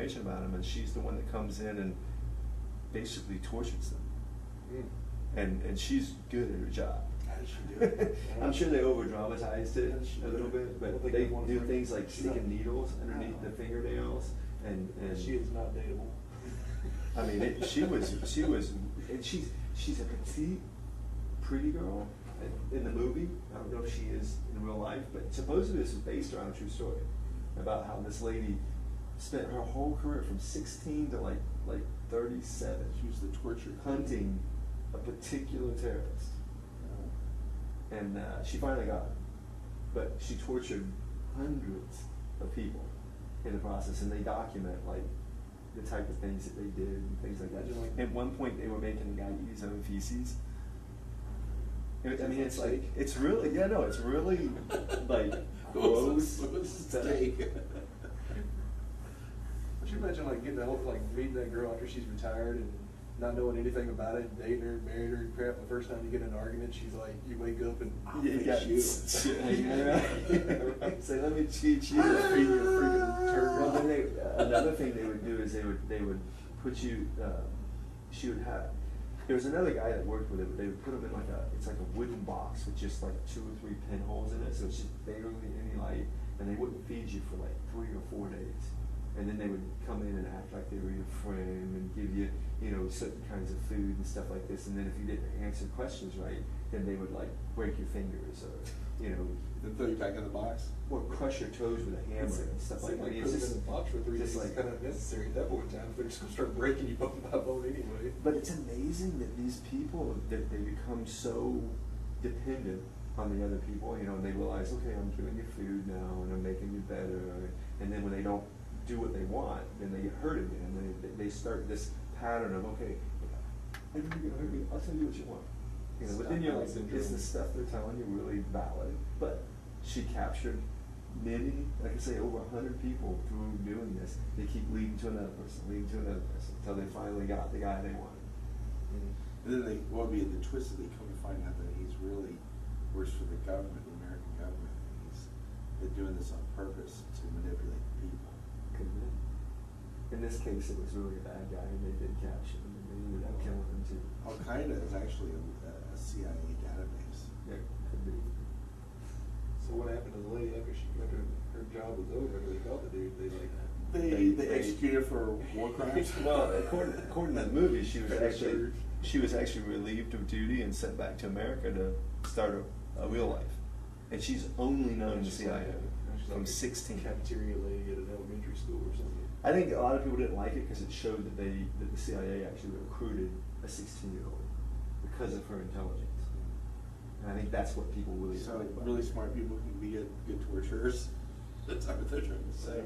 information about them, and she's the one that comes in and basically tortures them. And she's good at her job. How does she do it? I'm sure they over dramatized it a little bit, but they do things like sticking needles underneath the fingernails, and she is not dateable. I mean, she was, and she's a petite, pretty girl in the movie. I don't know if she is in real life, but supposedly this is based around a true story about how this lady spent her whole career from 16 to like 37. She was the torture hunting a particular terrorist, and she finally got him, but she tortured hundreds of people in the process, and they document like the type of things that they did and things like that. At one point, they were making the guy eat his own feces. I mean, it's like, it's really, it's really like gross stuff. Could you imagine like getting meeting that girl after she's retired and not knowing anything about it, dating her, married her and crap, the first time you get in an argument, she's like, you wake up and you got shit hanging around. Say, let me cheat you. Feed you a freaking turd. Well, then another thing they would do is they would put you, she would have, there was another guy that worked with it, but they would put him in it's like a wooden box with just like 2 or 3 pinholes in it, so it's just barely any light, and they wouldn't feed you for like 3 or 4 days. And then they would come in and act like they were your friend and give you, certain kinds of food and stuff like this. And then if you didn't answer questions right, then they would like break your fingers or, then throw you back in the box, or crush your toes with a hammer and stuff like that. It's just in the box for 3 days. Like kind of necessary at that point in time. They're just gonna start breaking you bone by bone anyway. But it's amazing that these people that they become so dependent on the other people. And they realize, okay, I'm giving you food now and I'm making you better. And then when they don't do what they want, then they get hurt again. They start this pattern of, okay, are you gonna hurt me? I'll tell you what you want. Within your life, is the stuff they're telling you really valid? But she captured many, like I say, over 100 people through doing this. They keep leading to another person, until they finally got the guy they wanted. And then the twist that they come to find out that he's really works for the government, the American government. They're doing this on purpose to manipulate people. In this case, it was really a bad guy, and they did capture him, and they ended up killing him too. Al-Qaeda is actually a CIA database. Yeah, could be. So what happened to the lady after her job was over? They caught the dude. They executed her for war crimes. Well, according to the movie, she was actually relieved of duty and sent back to America to start a real life, and she's only known the CIA from 16. Cafeteria lady at an elementary school or something. I think a lot of people didn't like it because it showed that the CIA actually recruited a 16-year-old because of her intelligence. And I think that's what people really like about really smart people can be good torturers. That's what they're trying to say.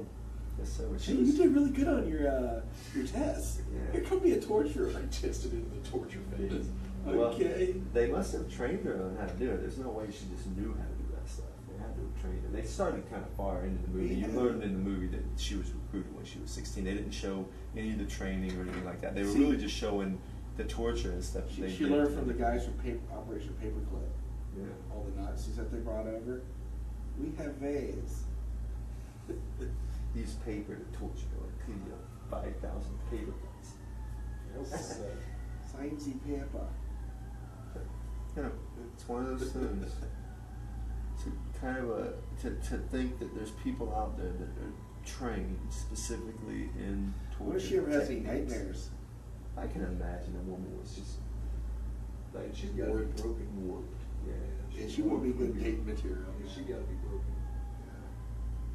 Yes, so you did really good on your test. Yeah. Here come be a torturer. I tested into the torture phase. Well, Okay. they must have trained her on how to do it. There's no way she just knew how to do that stuff. They had to have trained her. They started kind of far into the movie. You learned in the movie that she was recruited when she was 16. They didn't show any of the training or anything like that. They were really just showing the torture and stuff. She learned from the guys from Operation Paperclip. Yeah. All the Nazis that they brought over. We have veins. Use paper to torture or kill you. 5,000 paper cuts. Sciencey paper. It's one of those things. To kind of to think that there's people out there that are trained specifically in torture. What if she ever has any techniques. nightmares? I can imagine a woman was just like She's got to be broken. warped. Yeah, She won't be good date material. She got to be broken.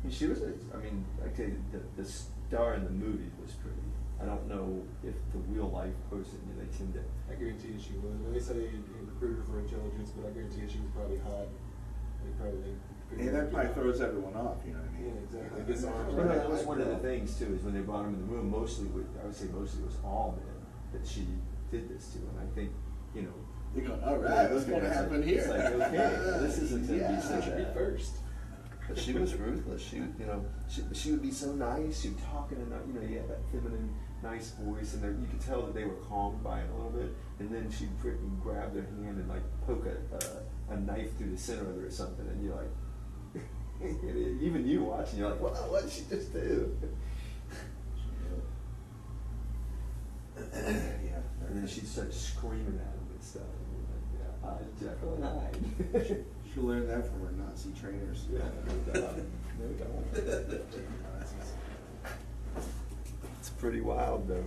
And she was, okay, the star in the movie was pretty. I don't know if the real life person, they tend to. I guarantee you she was. They say he recruited her for intelligence, but I guarantee you she was probably hot. And that probably throws everyone off, you know what I mean? Yeah, exactly. Disarmed. Well, that was one of the things too, is when they brought him in the room, I would say mostly it was all men that she did this to, and I think, They're going, all right, what's going to happen here? It's like, okay, this isn't going to be so Should be bad. first. But she was ruthless. She would be so nice. She would talk in you had that feminine, nice voice, and you could tell that they were calmed by it a little bit. And then she'd freaking grab their hand and like poke a knife through the center of it or something, and you're like, even you watching, you're like, well, what did she just do? she'd start screaming at him and stuff. And we're like, yeah, Jekyll and Hyde. She learned that from her Nazi trainers. Yeah, no doubt. No doubt. Nazis. It's pretty wild, though.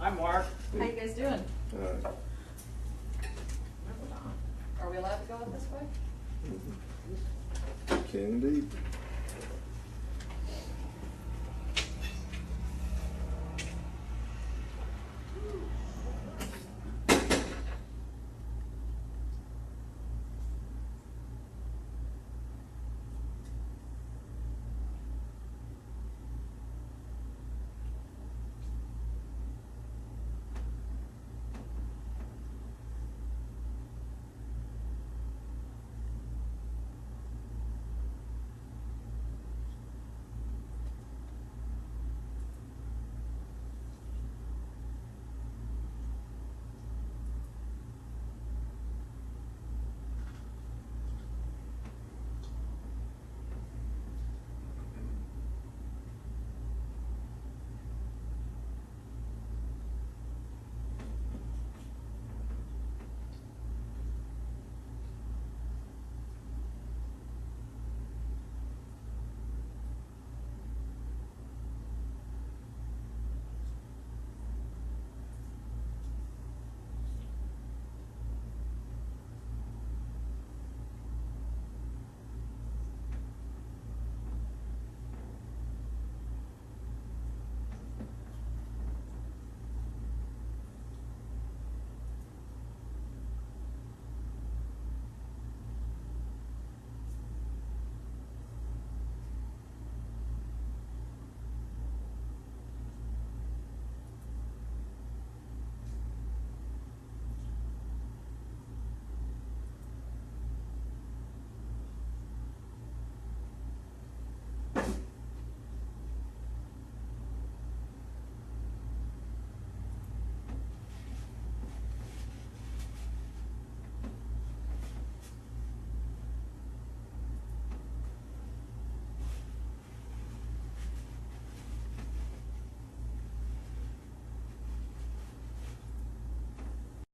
Hi, Mark. How you guys doing? Are we allowed to go out this way? Can indeed.